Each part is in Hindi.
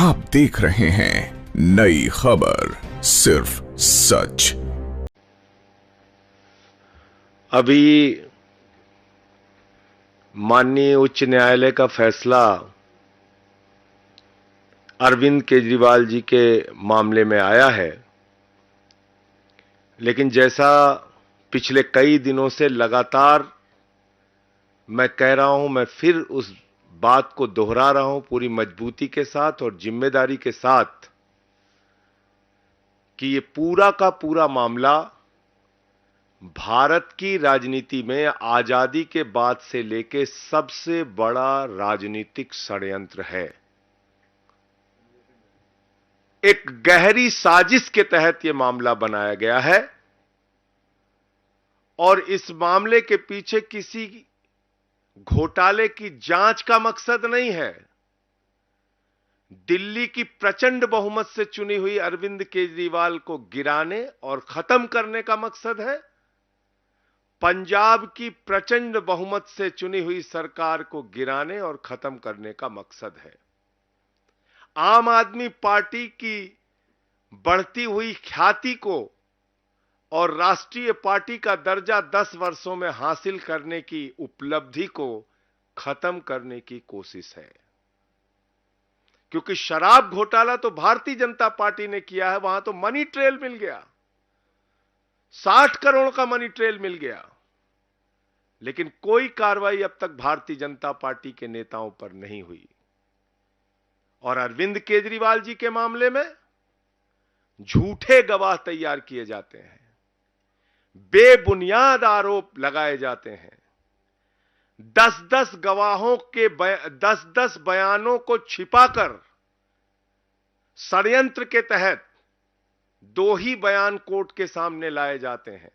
आप देख रहे हैं नई खबर, सिर्फ सच। अभी माननीय उच्च न्यायालय का फैसला अरविंद केजरीवाल जी के मामले में आया है, लेकिन जैसा पिछले कई दिनों से लगातार मैं कह रहा हूं, मैं फिर उस बात को दोहरा रहा हूं पूरी मजबूती के साथ और जिम्मेदारी के साथ कि ये पूरा का पूरा मामला भारत की राजनीति में आजादी के बाद से लेके सबसे बड़ा राजनीतिक षड्यंत्र है। एक गहरी साजिश के तहत यह मामला बनाया गया है और इस मामले के पीछे किसी घोटाले की जांच का मकसद नहीं है। दिल्ली की प्रचंड बहुमत से चुनी हुई अरविंद केजरीवाल को गिराने और खत्म करने का मकसद है। पंजाब की प्रचंड बहुमत से चुनी हुई सरकार को गिराने और खत्म करने का मकसद है। आम आदमी पार्टी की बढ़ती हुई ख्याति को और राष्ट्रीय पार्टी का दर्जा 10 वर्षों में हासिल करने की उपलब्धि को खत्म करने की कोशिश है। क्योंकि शराब घोटाला तो भारतीय जनता पार्टी ने किया है, वहां तो मनी ट्रेल मिल गया, 60 करोड़ का मनी ट्रेल मिल गया, लेकिन कोई कार्रवाई अब तक भारतीय जनता पार्टी के नेताओं पर नहीं हुई। और अरविंद केजरीवाल जी के मामले में झूठे गवाह तैयार किए जाते हैं, बेबुनियाद आरोप लगाए जाते हैं। 10-10 गवाहों के 10-10 बयानों को छिपाकर षड्यंत्र के तहत 2 ही बयान कोर्ट के सामने लाए जाते हैं।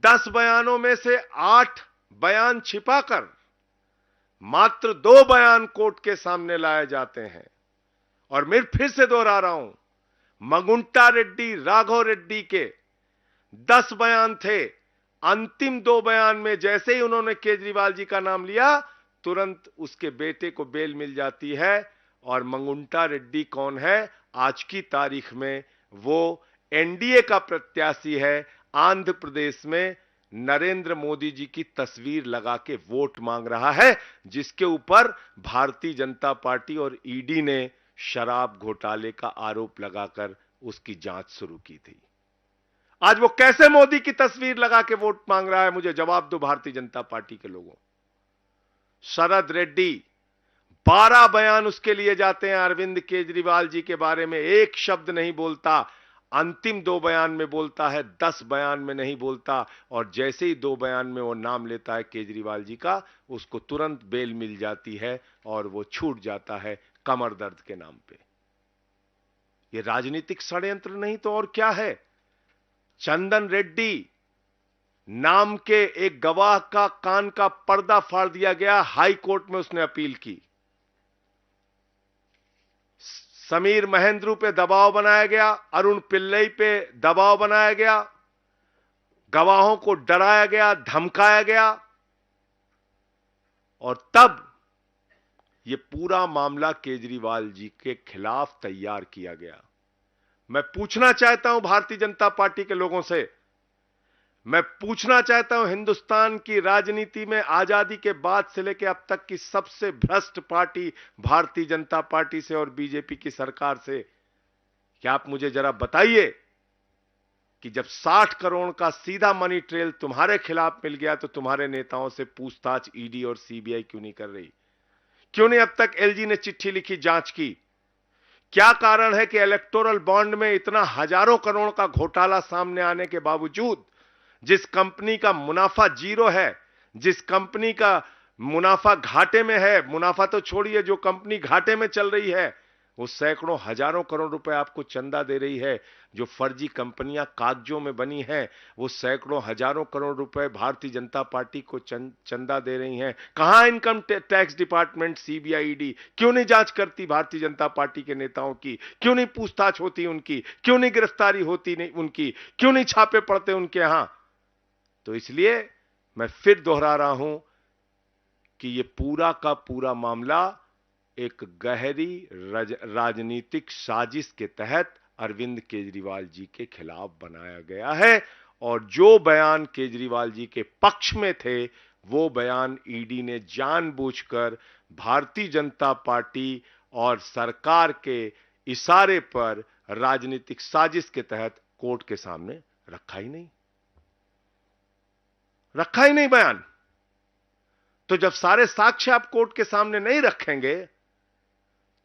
10 बयानों में से 8 बयान छिपाकर मात्र 2 बयान कोर्ट के सामने लाए जाते हैं। और मैं फिर से दोहरा रहा हूं, मंगुंटा रेड्डी, राघव रेड्डी के 10 बयान थे। अंतिम 2 बयान में जैसे ही उन्होंने केजरीवाल जी का नाम लिया, तुरंत उसके बेटे को बेल मिल जाती है। और मंगुंटा रेड्डी कौन है? आज की तारीख में वो एनडीए का प्रत्याशी है। आंध्र प्रदेश में नरेंद्र मोदी जी की तस्वीर लगा के वोट मांग रहा है, जिसके ऊपर भारतीय जनता पार्टी और ईडी ने शराब घोटाले का आरोप लगाकर उसकी जांच शुरू की थी। आज वो कैसे मोदी की तस्वीर लगा के वोट मांग रहा है? मुझे जवाब दो भारतीय जनता पार्टी के लोगों। शरद रेड्डी 12 बयान उसके लिए जाते हैं, अरविंद केजरीवाल जी के बारे में एक शब्द नहीं बोलता। अंतिम 2 बयान में बोलता है, 10 बयान में नहीं बोलता। और जैसे ही 2 बयान में वो नाम लेता है केजरीवाल जी का, उसको तुरंत बेल मिल जाती है और वो छूट जाता है कमर दर्द के नाम पे। ये राजनीतिक षड्यंत्र नहीं तो और क्या है? चंदन रेड्डी नाम के एक गवाह का कान का पर्दा फाड़ दिया गया, हाई कोर्ट में उसने अपील की। समीर महेंद्रू पे दबाव बनाया गया, अरुण पिल्लई पे दबाव बनाया गया, गवाहों को डराया गया, धमकाया गया। और तब यह पूरा मामला केजरीवाल जी के खिलाफ तैयार किया गया। मैं पूछना चाहता हूं भारतीय जनता पार्टी के लोगों से, मैं पूछना चाहता हूं हिंदुस्तान की राजनीति में आजादी के बाद से लेकर अब तक की सबसे भ्रष्ट पार्टी भारतीय जनता पार्टी से और बीजेपी की सरकार से, क्या आप मुझे जरा बताइए कि जब 60 करोड़ का सीधा मनी ट्रेल तुम्हारे खिलाफ मिल गया तो तुम्हारे नेताओं से पूछताछ ईडी और सीबीआई क्यों नहीं कर रही? क्यों नहीं अब तक एलजी ने चिट्ठी लिखी, जांच की? क्या कारण है कि इलेक्टोरल बॉन्ड में इतना हजारों करोड़ का घोटाला सामने आने के बावजूद, जिस कंपनी का मुनाफा 0 है, जिस कंपनी का मुनाफा घाटे में है, मुनाफा तो छोड़िए, जो कंपनी घाटे में चल रही है वो सैकड़ों हजारों करोड़ रुपए आपको चंदा दे रही है। जो फर्जी कंपनियां कागजों में बनी हैं वो सैकड़ों हजारों करोड़ रुपए भारतीय जनता पार्टी को चंदा दे रही हैं। कहां income tax department, CBI, ED क्यों नहीं जांच करती भारतीय जनता पार्टी के नेताओं की? क्यों नहीं पूछताछ होती उनकी? क्यों नहीं गिरफ्तारी होती नहीं उनकी? क्यों नहीं छापे पड़ते उनके यहां? तो इसलिए मैं फिर दोहरा रहा हूं कि यह पूरा का पूरा मामला एक गहरी राजनीतिक साजिश के तहत अरविंद केजरीवाल जी के खिलाफ बनाया गया है। और जो बयान केजरीवाल जी के पक्ष में थे, वो बयान ईडी ने जानबूझकर भारतीय जनता पार्टी और सरकार के इशारे पर राजनीतिक साजिश के तहत कोर्ट के सामने रखा ही नहीं बयान। तो जब सारे साक्ष्य आप कोर्ट के सामने नहीं रखेंगे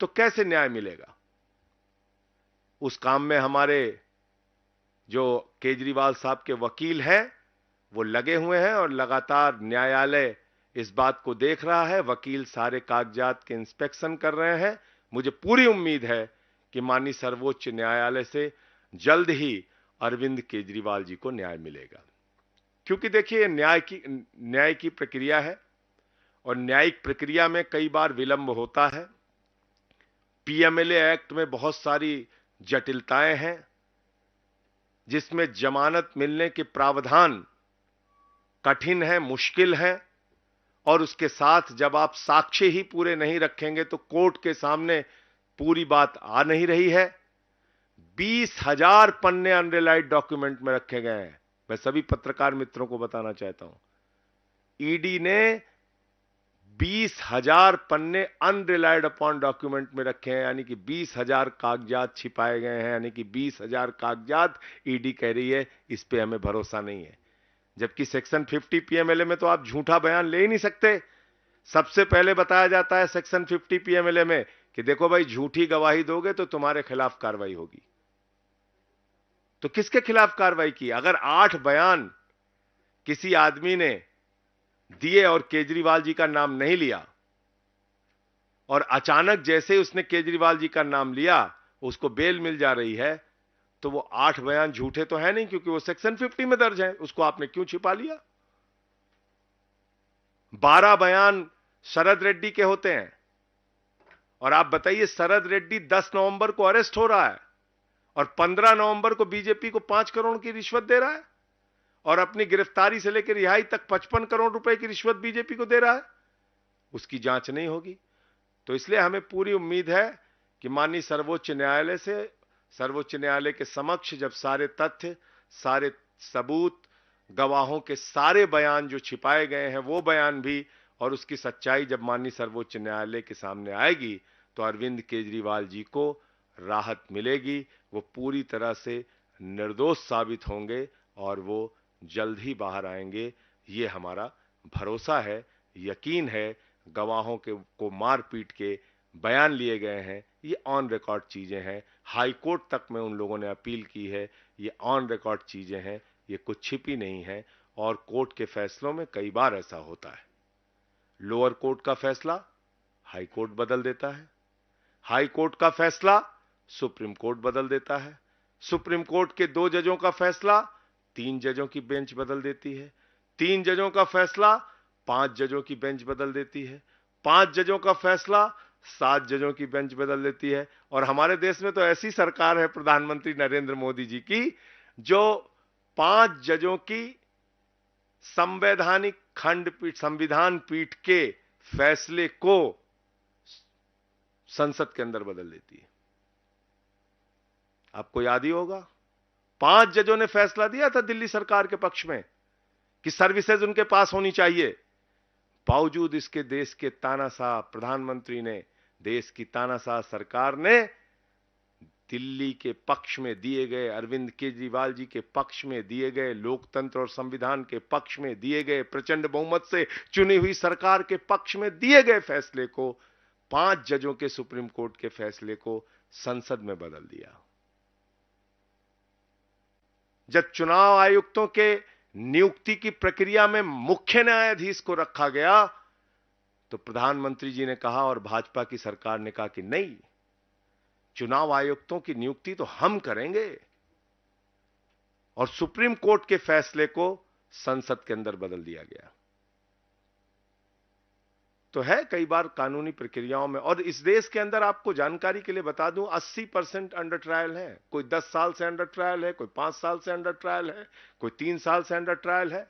तो कैसे न्याय मिलेगा? उस काम में हमारे जो केजरीवाल साहब के वकील हैं वो लगे हुए हैं और लगातार न्यायालय इस बात को देख रहा है। वकील सारे कागजात के इंस्पेक्शन कर रहे हैं। मुझे पूरी उम्मीद है कि माननीय सर्वोच्च न्यायालय से जल्द ही अरविंद केजरीवाल जी को न्याय मिलेगा, क्योंकि देखिए न्याय की प्रक्रिया है और न्यायिक प्रक्रिया में कई बार विलंब होता है। पीएमएलए एक्ट में बहुत सारी जटिलताएं हैं, जिसमें जमानत मिलने के प्रावधान कठिन है, मुश्किल है, और उसके साथ जब आप साक्ष्य ही पूरे नहीं रखेंगे तो कोर्ट के सामने पूरी बात आ नहीं रही है। 20,000 पन्ने अनरिलाइड डॉक्यूमेंट में रखे गए हैं। मैं सभी पत्रकार मित्रों को बताना चाहता हूं, ईडी ने 20,000 पन्ने अनरिलाइड अपॉन डॉक्यूमेंट में रखे हैं, यानी कि 20,000 कागजात छिपाए गए हैं, यानी कि 20,000 कागजात ईडी कह रही है इस पे हमें भरोसा नहीं है। जबकि सेक्शन 50 पीएमएलए में तो आप झूठा बयान ले ही नहीं सकते। सबसे पहले बताया जाता है सेक्शन 50 पीएमएलए में कि देखो भाई, झूठी गवाही दोगे तो तुम्हारे खिलाफ कार्रवाई होगी। तो किसके खिलाफ कार्रवाई की? अगर 8 बयान किसी आदमी ने दिए और केजरीवाल जी का नाम नहीं लिया, और अचानक जैसे ही उसने केजरीवाल जी का नाम लिया उसको बेल मिल जा रही है, तो वो 8 बयान झूठे तो है नहीं, क्योंकि वो सेक्शन 50 में दर्ज है। उसको आपने क्यों छिपा लिया? 12 बयान शरद रेड्डी के होते हैं, और आप बताइए शरद रेड्डी 10 नवंबर को अरेस्ट हो रहा है और 15 नवंबर को बीजेपी को 5 करोड़ की रिश्वत दे रहा है, और अपनी गिरफ्तारी से लेकर रिहाई तक 55 करोड़ रुपए की रिश्वत बीजेपी को दे रहा है। उसकी जांच नहीं होगी। तो इसलिए हमें पूरी उम्मीद है कि माननीय सर्वोच्च न्यायालय के समक्ष जब सारे तथ्य, सारे सबूत, गवाहों के सारे बयान जो छिपाए गए हैं वो बयान भी, और उसकी सच्चाई जब माननीय सर्वोच्च न्यायालय के सामने आएगी, तो अरविंद केजरीवाल जी को राहत मिलेगी। वो पूरी तरह से निर्दोष साबित होंगे और वो जल्द ही बाहर आएंगे। ये हमारा भरोसा है, यकीन है। गवाहों को मार पीट के बयान लिए गए हैं, ये ऑन रिकॉर्ड चीजें हैं। हाई कोर्ट तक में उन लोगों ने अपील की है, ये ऑन रिकॉर्ड चीजें हैं, ये कुछ छिपी नहीं है। और कोर्ट के फैसलों में कई बार ऐसा होता है, लोअर कोर्ट का फैसला हाई कोर्ट बदल देता है, हाई कोर्ट का फैसला सुप्रीम कोर्ट बदल देता है, सुप्रीम कोर्ट के 2 जजों का फैसला 3 जजों की बेंच बदल देती है, 3 जजों का फैसला 5 जजों की बेंच बदल देती है, 5 जजों का फैसला 7 जजों की बेंच बदल देती है। और हमारे देश में तो ऐसी सरकार है प्रधानमंत्री नरेंद्र मोदी जी की, जो 5 जजों की संविधान पीठ के फैसले को संसद के अंदर बदल देती है। आपको याद ही होगा, 5 जजों ने फैसला दिया था दिल्ली सरकार के पक्ष में कि सर्विसेज उनके पास होनी चाहिए। बावजूद इसके देश के तानाशाह प्रधानमंत्री ने, देश की तानाशाह सरकार ने दिल्ली के पक्ष में दिए गए, अरविंद केजरीवाल जी के पक्ष में दिए गए, लोकतंत्र और संविधान के पक्ष में दिए गए, प्रचंड बहुमत से चुनी हुई सरकार के पक्ष में दिए गए फैसले को, 5 जजों के सुप्रीम कोर्ट के फैसले को संसद में बदल दिया। जब चुनाव आयुक्तों के नियुक्ति की प्रक्रिया में मुख्य न्यायाधीश को रखा गया, तो प्रधानमंत्री जी ने कहा और भाजपा की सरकार ने कहा कि नहीं, चुनाव आयुक्तों की नियुक्ति तो हम करेंगे, और सुप्रीम कोर्ट के फैसले को संसद के अंदर बदल दिया गया। तो है कई बार कानूनी प्रक्रियाओं में। और इस देश के अंदर आपको जानकारी के लिए बता दूं, 80% अंडर ट्रायल है। कोई 10 साल से अंडर ट्रायल है, कोई 5 साल से अंडर ट्रायल है, कोई 3 साल से अंडर ट्रायल है।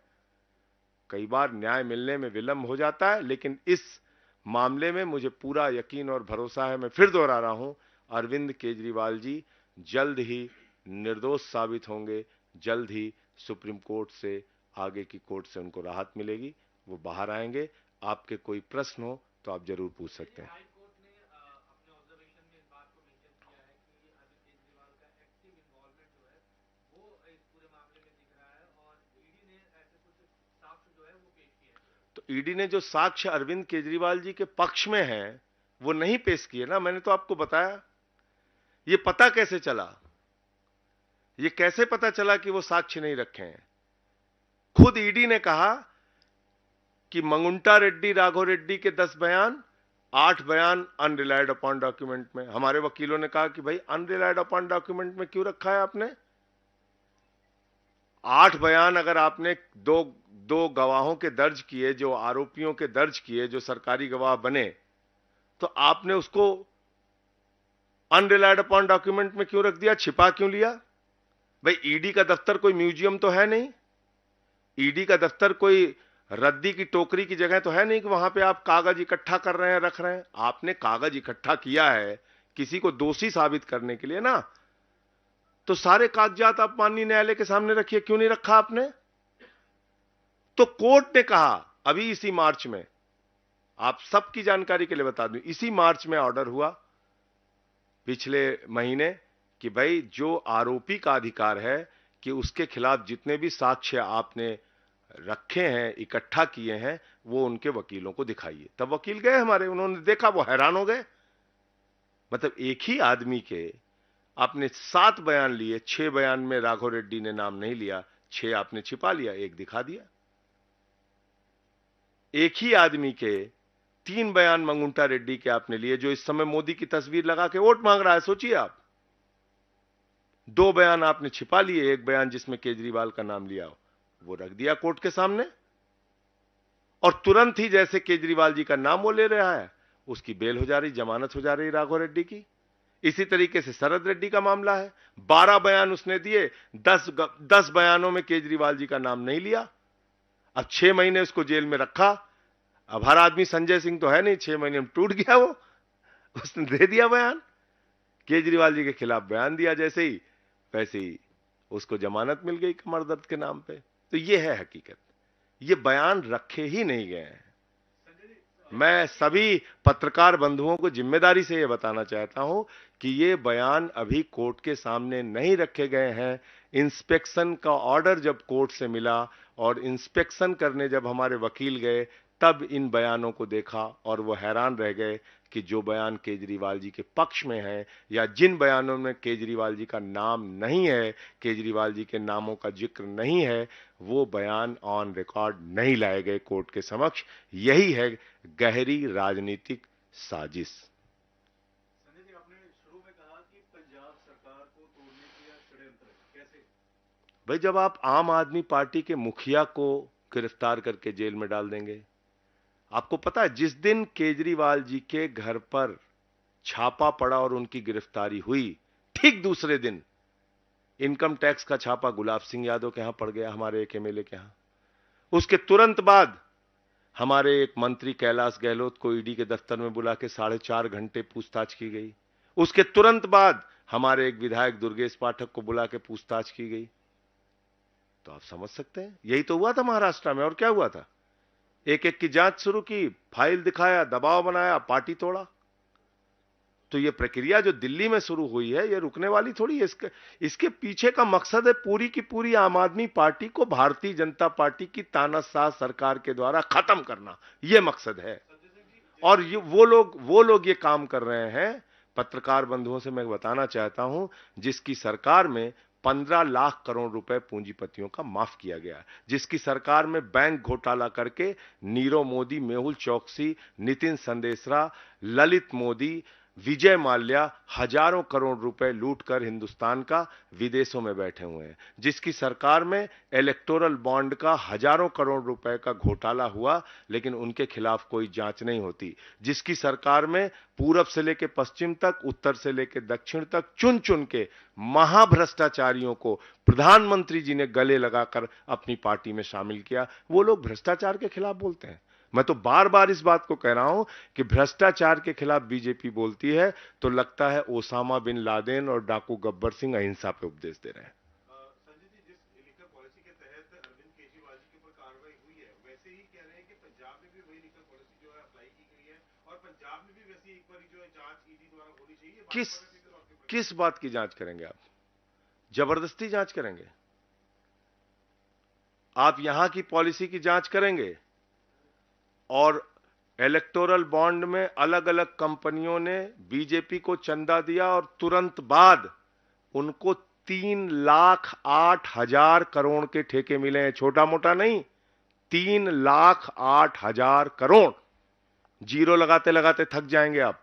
कई बार न्याय मिलने में विलंब हो जाता है, लेकिन इस मामले में मुझे पूरा यकीन और भरोसा है। मैं फिर दोहरा रहा हूं, अरविंद केजरीवाल जी जल्द ही निर्दोष साबित होंगे, जल्द ही सुप्रीम कोर्ट से, आगे की कोर्ट से उनको राहत मिलेगी, वो बाहर आएंगे। आपके कोई प्रश्न हो तो आप जरूर पूछ सकते हैं। तो ईडी ने जो साक्ष्य अरविंद केजरीवाल जी के पक्ष में हैं वो नहीं पेश किए ना, मैंने तो आपको बताया। ये पता कैसे चला, ये कैसे पता चला कि वो साक्ष्य नहीं रखे हैं? खुद ईडी ने कहा कि मंगुंटा रेड्डी, राघव रेड्डी के 10 बयान, 8 बयान अनरिलायड अपॉन डॉक्यूमेंट में। हमारे वकीलों ने कहा कि भाई अनरिलायड अपॉन डॉक्यूमेंट में क्यों रखा है आपने? 8 बयान अगर आपने दो गवाहों के दर्ज किए, जो आरोपियों के दर्ज किए, जो सरकारी गवाह बने, तो आपने उसको अनरिलायड अपॉन डॉक्यूमेंट में क्यों रख दिया? छिपा क्यों लिया? भाई ईडी का दफ्तर कोई म्यूजियम तो है नहीं, ईडी का दफ्तर कोई रद्दी की टोकरी की जगह तो है नहीं कि वहां पे आप कागज इकट्ठा कर रहे हैं, रख रहे हैं। आपने कागज इकट्ठा किया है किसी को दोषी साबित करने के लिए ना, तो सारे कागजात आप माननीय न्यायालय के सामने रखिए। क्यों नहीं रखा आपने? तो कोर्ट ने कहा अभी इसी मार्च में, आप सबकी जानकारी के लिए बता दूं, इसी मार्च में ऑर्डर हुआ पिछले महीने कि भाई जो आरोपी का अधिकार है कि उसके खिलाफ जितने भी साक्ष्य आपने रखे हैं, इकट्ठा किए हैं, वो उनके वकीलों को दिखाइए। तब वकील गए हमारे, उन्होंने देखा, वो हैरान हो गए। मतलब एक ही आदमी के आपने 7 बयान लिए, 6 बयान में राघव रेड्डी ने नाम नहीं लिया, 6 आपने छिपा लिया, 1 दिखा दिया। एक ही आदमी के 3 बयान मंगुंटा रेड्डी के आपने लिए, जो इस समय मोदी की तस्वीर लगा के वोट मांग रहा है, सोचिए आप। 2 बयान आपने छिपा लिए, 1 बयान जिसमें केजरीवाल का नाम लिया, वो रख दिया कोर्ट के सामने। और तुरंत ही जैसे केजरीवाल जी का नाम वो ले रहा है, उसकी बेल हो जा रही, जमानत हो जा रही राघव रेड्डी की। इसी तरीके से शरद रेड्डी का मामला है, 12 बयान उसने दिए, 10 बयानों में केजरीवाल जी का नाम नहीं लिया। अब 6 महीने उसको जेल में रखा। अब हर आदमी संजय सिंह तो है नहीं, 6 महीने में टूट गया वो, उसने दे दिया बयान, केजरीवाल जी के खिलाफ बयान दिया जैसे ही, वैसे ही उसको जमानत मिल गई कमर दर्द के नाम पे। तो ये है हकीकत, ये बयान रखे ही नहीं गए हैं। मैं सभी पत्रकार बंधुओं को जिम्मेदारी से यह बताना चाहता हूं कि ये बयान अभी कोर्ट के सामने नहीं रखे गए हैं। इंस्पेक्शन का ऑर्डर जब कोर्ट से मिला और इंस्पेक्शन करने जब हमारे वकील गए, तब इन बयानों को देखा और वो हैरान रह गए कि जो बयान केजरीवाल जी के पक्ष में है, या जिन बयानों में केजरीवाल जी का नाम नहीं है, केजरीवाल जी के नामों का जिक्र नहीं है, वो बयान ऑन रिकॉर्ड नहीं लाए गए कोर्ट के समक्ष। यही है गहरी राजनीतिक साजिश। संजय जी, आपने शुरू में कहा कि पंजाब सरकार को तोड़ने की षड्यंत्र, कैसे? भाई जब आप आम आदमी पार्टी के मुखिया को गिरफ्तार करके जेल में डाल देंगे, आपको पता है जिस दिन केजरीवाल जी के घर पर छापा पड़ा और उनकी गिरफ्तारी हुई, ठीक दूसरे दिन इनकम टैक्स का छापा गुलाब सिंह यादव के यहां पड़ गया, हमारे एक एमएलए के यहां। उसके तुरंत बाद हमारे एक मंत्री कैलाश गहलोत को ईडी के दफ्तर में बुला के 4.5 घंटे पूछताछ की गई। उसके तुरंत बाद हमारे एक विधायक दुर्गेश पाठक को बुला के पूछताछ की गई। तो आप समझ सकते हैं, यही तो हुआ था महाराष्ट्र में। और क्या हुआ था? एक एक की जांच शुरू की, फाइल दिखाया, दबाव बनाया, पार्टी तोड़ा। तो ये प्रक्रिया जो दिल्ली में शुरू हुई है, ये रुकने वाली थोड़ी है। इसके पीछे का मकसद है पूरी की पूरी आम आदमी पार्टी को भारतीय जनता पार्टी की तानाशाह सरकार के द्वारा खत्म करना, ये मकसद है। और वो लोग ये काम कर रहे हैं। पत्रकार बंधुओं से मैं बताना चाहता हूं, जिसकी सरकार में 15 लाख करोड़ रुपए पूंजीपतियों का माफ किया गया, जिसकी सरकार में बैंक घोटाला करके नीरव मोदी, मेहुल चौकसी, नितिन संदेशरा, ललित मोदी, विजय माल्या हजारों करोड़ रुपए लूटकर हिंदुस्तान का विदेशों में बैठे हुए हैं, जिसकी सरकार में इलेक्टोरल बॉन्ड का हजारों करोड़ रुपए का घोटाला हुआ, लेकिन उनके खिलाफ कोई जांच नहीं होती, जिसकी सरकार में पूरब से लेकर पश्चिम तक, उत्तर से लेकर दक्षिण तक चुन चुन के महाभ्रष्टाचारियों को प्रधानमंत्री जी ने गले लगाकर अपनी पार्टी में शामिल किया। वो लोग भ्रष्टाचार के खिलाफ बोलते हैं। मैं तो बार बार इस बात को कह रहा हूं कि भ्रष्टाचार के खिलाफ बीजेपी बोलती है तो लगता है ओसामा बिन लादेन और डाकू गब्बर सिंह अहिंसा पे उपदेश दे रहे हैं। संजय जी, जिस लिकर पॉलिसी के तहत अरविंद केजरीवाल जी के ऊपर कार्रवाई हुई है, वैसे ही कह रहे हैं कि पंजाब में भी वही लिकर पॉलिसी जो है अप्लाई की गई है और पंजाब में भी वैसी एक बार जो है जांच ईडी द्वारा होनी चाहिए। किस बात की जांच करेंगे आप? जबरदस्ती जांच करेंगे? आप यहां की पॉलिसी की जांच करेंगे और इलेक्टोरल बॉन्ड में अलग अलग कंपनियों ने बीजेपी को चंदा दिया और तुरंत बाद उनको 3,08,000 करोड़ के ठेके मिले हैं। छोटा मोटा नहीं, 3,08,000 करोड़। जीरो लगाते लगाते थक जाएंगे आप।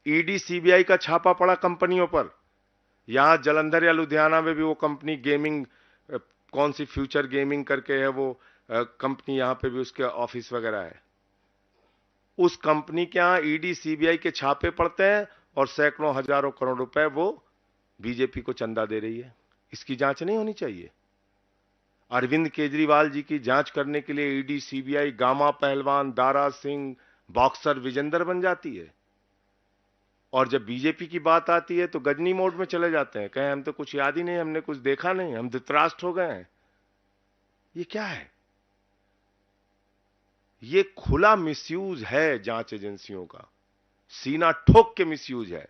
ईडी सीबीआई का छापा पड़ा कंपनियों पर। यहां जलंधर या लुधियाना में भी वो कंपनी गेमिंग, कौन सी फ्यूचर गेमिंग करके है वो कंपनी, यहां पे भी उसके ऑफिस वगैरह है। उस कंपनी के यहां ईडी सीबीआई के छापे पड़ते हैं और सैकड़ों हजारों करोड़ रुपए वो बीजेपी को चंदा दे रही है। इसकी जांच नहीं होनी चाहिए? अरविंद केजरीवाल जी की जांच करने के लिए ईडी सीबीआई गामा पहलवान, दारा सिंह, बॉक्सर विजेंदर बन जाती है और जब बीजेपी की बात आती है तो गजनी मोड में चले जाते हैं, कहें हम तो कुछ याद ही नहीं, हमने कुछ देखा नहीं, हम धृतराष्ट्र हो गए हैं। ये क्या है? ये खुला मिसयूज है जांच एजेंसियों का, सीना ठोक के मिसयूज है,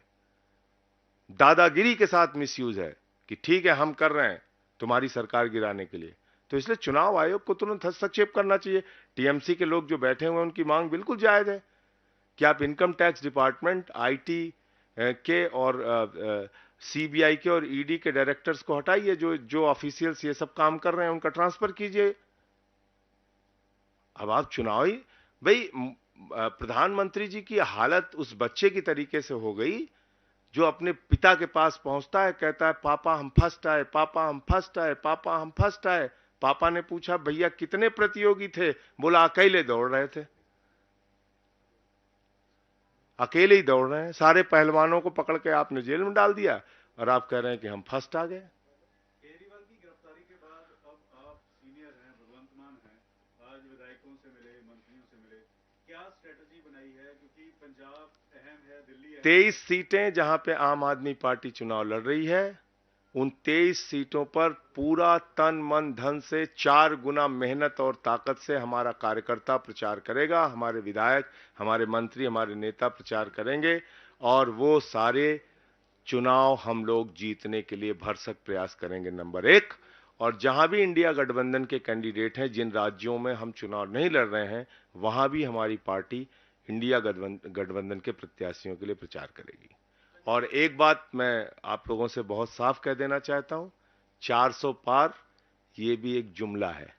दादागिरी के साथ मिसयूज है कि ठीक है हम कर रहे हैं तुम्हारी सरकार गिराने के लिए। तो इसलिए चुनाव आयोग को तुरंत हस्तक्षेप करना चाहिए। टीएमसी के लोग जो बैठे हुए हैं उनकी मांग बिल्कुल जायज है कि आप इनकम टैक्स डिपार्टमेंट, आईटी के और सीबीआई के और ईडी के डायरेक्टर्स को हटाइए। जो ऑफिशियल्स ये सब काम कर रहे हैं उनका ट्रांसफर कीजिए। अब आप चुनावी, भाई प्रधानमंत्री जी की हालत उस बच्चे की तरीके से हो गई जो अपने पिता के पास पहुंचता है, कहता है पापा हम फर्स्ट आए, पापा हम फर्स्ट आए, पापा हम फर्स्ट आए। पापा ने पूछा भैया कितने प्रतियोगी थे? बोला अकेले दौड़ रहे थे। अकेले ही दौड़ रहे हैं। सारे पहलवानों को पकड़ के आपने जेल में डाल दिया और आप कह रहे हैं कि हम फर्स्ट आ गए। केजरीवाल की गिरफ्तारी के बाद अब आप सीनियर हैं, भगवंत मान हैं, आज विधायकों से मिले, मंत्रियों से मिले, क्या स्ट्रेटजी बनाई है? क्योंकि पंजाब अहम है, दिल्ली अहम 23 सीटें जहां पे आम आदमी पार्टी चुनाव लड़ रही है, उन 23 सीटों पर पूरा तन मन धन से 4 गुना मेहनत और ताकत से हमारा कार्यकर्ता प्रचार करेगा, हमारे विधायक, हमारे मंत्री, हमारे नेता प्रचार करेंगे और वो सारे चुनाव हम लोग जीतने के लिए भरसक प्रयास करेंगे, नंबर 1। और जहां भी इंडिया गठबंधन के कैंडिडेट हैं, जिन राज्यों में हम चुनाव नहीं लड़ रहे हैं, वहां भी हमारी पार्टी इंडिया गठबंधन के प्रत्याशियों के लिए प्रचार करेगी। और एक बात मैं आप लोगों से बहुत साफ कह देना चाहता हूं, 400 पार ये भी एक जुमला है।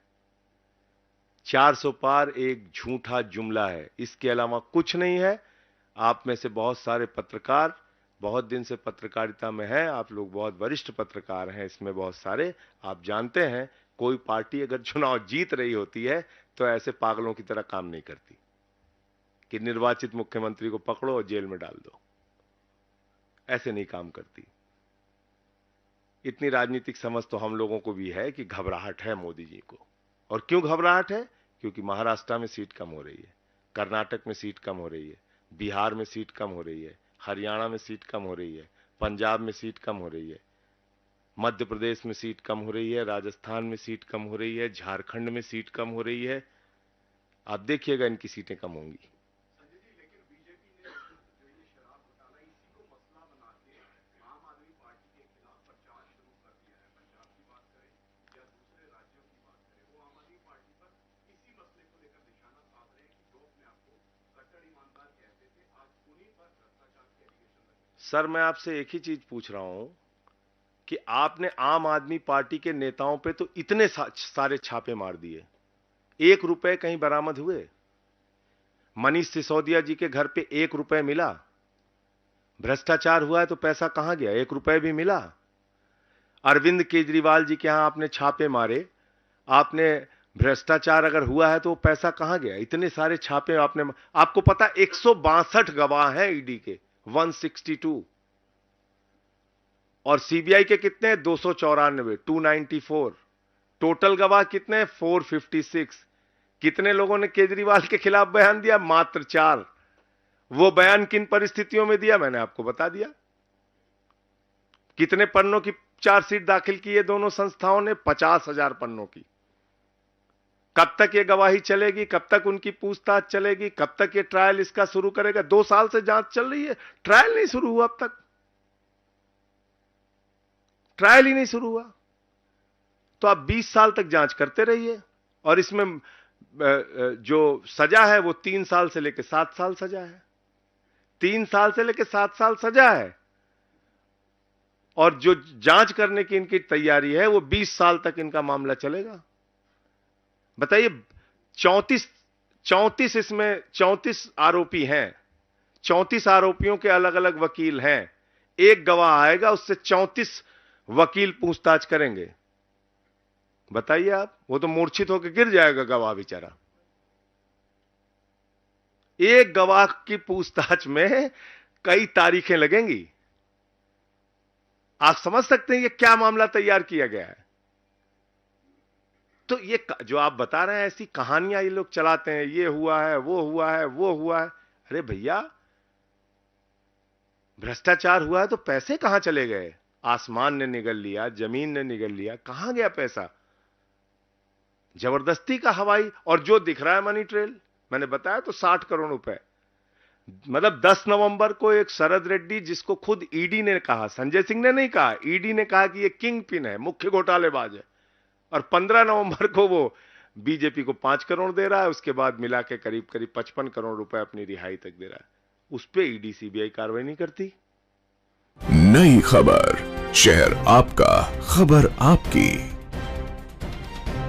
400 पार एक झूठा जुमला है, इसके अलावा कुछ नहीं है। आप में से बहुत सारे पत्रकार बहुत दिन से पत्रकारिता में हैं, आप लोग बहुत वरिष्ठ पत्रकार हैं, इसमें बहुत सारे, आप जानते हैं कोई पार्टी अगर चुनाव जीत रही होती है तो ऐसे पागलों की तरह काम नहीं करती कि निर्वाचित मुख्यमंत्री को पकड़ो और जेल में डाल दो। ऐसे नहीं काम करती। इतनी राजनीतिक समझ तो हम लोगों को भी है कि घबराहट है मोदी जी को। और क्यों घबराहट है? क्योंकि महाराष्ट्र में सीट कम हो रही है, कर्नाटक में सीट कम हो रही है, बिहार में सीट कम हो रही है, हरियाणा में सीट कम हो रही है, पंजाब में सीट कम हो रही है, मध्य प्रदेश में सीट कम हो रही है, राजस्थान में सीट कम हो रही है, झारखंड में सीट कम हो रही है। आप देखिएगा इनकी सीटें कम होंगी। संजय जी, लेकिन बीजेपी ने जो ये शराब घोटाला इसी को मसला बना के आम आदमी पार्टी के खिलाफ प्रचार शुरू कर दिया है। पंजाब की बात करें या दूसरे राज्यों की बात करें, वो आम आदमी पार्टी पर इसी मसले को लेकर निशाना साध रहे हैं कि जो अपने आप को कट्टर ईमानदार कहते थे, आज उन्हीं पर भ्रष्टाचार के एलिगेशन लगे। सर मैं आपसे एक ही चीज पूछ रहा हूं कि आपने आम आदमी पार्टी के नेताओं पे तो इतने सारे छापे मार दिए, 1 रुपए कहीं बरामद हुए? मनीष सिसोदिया जी के घर पे 1 रुपए मिला? भ्रष्टाचार हुआ है तो पैसा कहां गया? 1 रुपए भी मिला? अरविंद केजरीवाल जी के यहां आपने छापे मारे, आपने भ्रष्टाचार अगर हुआ है तो पैसा कहां गया? इतने सारे छापे आपने, आपको पता 162 गवाह हैं ईडी के, 162, और सीबीआई के कितने? 294, 294। टोटल गवाह कितने? 456। कितने लोगों ने केजरीवाल के खिलाफ बयान दिया? मात्र 4। वो बयान किन परिस्थितियों में दिया मैंने आपको बता दिया। कितने पन्नों की चार्जशीट दाखिल की है दोनों संस्थाओं ने? 50,000 पन्नों की। कब तक ये गवाही चलेगी? कब तक उनकी पूछताछ चलेगी? कब तक ये ट्रायल इसका शुरू करेगा? 2 साल से जांच चल रही है, ट्रायल नहीं शुरू हुआ। अब तक ट्रायल ही नहीं शुरू हुआ। तो आप 20 साल तक जांच करते रहिए, और इसमें जो सजा है वो 3 साल से लेकर 7 साल सजा है। 3 साल से लेकर 7 साल सजा है, और जो जांच करने की इनकी तैयारी है वो 20 साल तक इनका मामला चलेगा। बताइए, 34 इसमें 34 आरोपी हैं, 34 आरोपियों के अलग अलग वकील हैं। एक गवाह आएगा, उससे 34 वकील पूछताछ करेंगे। बताइए आप, वो तो मूर्छित होकर गिर जाएगा गवाह बेचारा। एक गवाह की पूछताछ में कई तारीखें लगेंगी। आप समझ सकते हैं ये क्या मामला तैयार किया गया है। तो ये जो आप बता रहे हैं, ऐसी कहानियां ये लोग चलाते हैं, ये हुआ है, वो हुआ है, वो हुआ है। अरे भैया, भ्रष्टाचार हुआ है तो पैसे कहां चले गए? आसमान ने निगल लिया, जमीन ने निगल लिया, कहां गया पैसा? जबरदस्ती का हवाई, और जो दिख रहा है मनी ट्रेल, मैंने बताया तो 60 करोड़ रुपए। मतलब 10 नवंबर को एक शरद रेड्डी, जिसको खुद ईडी ने कहा, संजय सिंह ने नहीं कहा, ईडी ने कहा कि ये किंग पिन है, मुख्य घोटालेबाज है, और 15 नवंबर को वो बीजेपी को 5 करोड़ दे रहा है, उसके बाद मिला के करीब 55 करोड़ रुपए अपनी रिहाई तक दे रहा है। उस पे ईडी सीबीआई कार्रवाई नहीं करती। नई खबर, शहर आपका, खबर आपकी।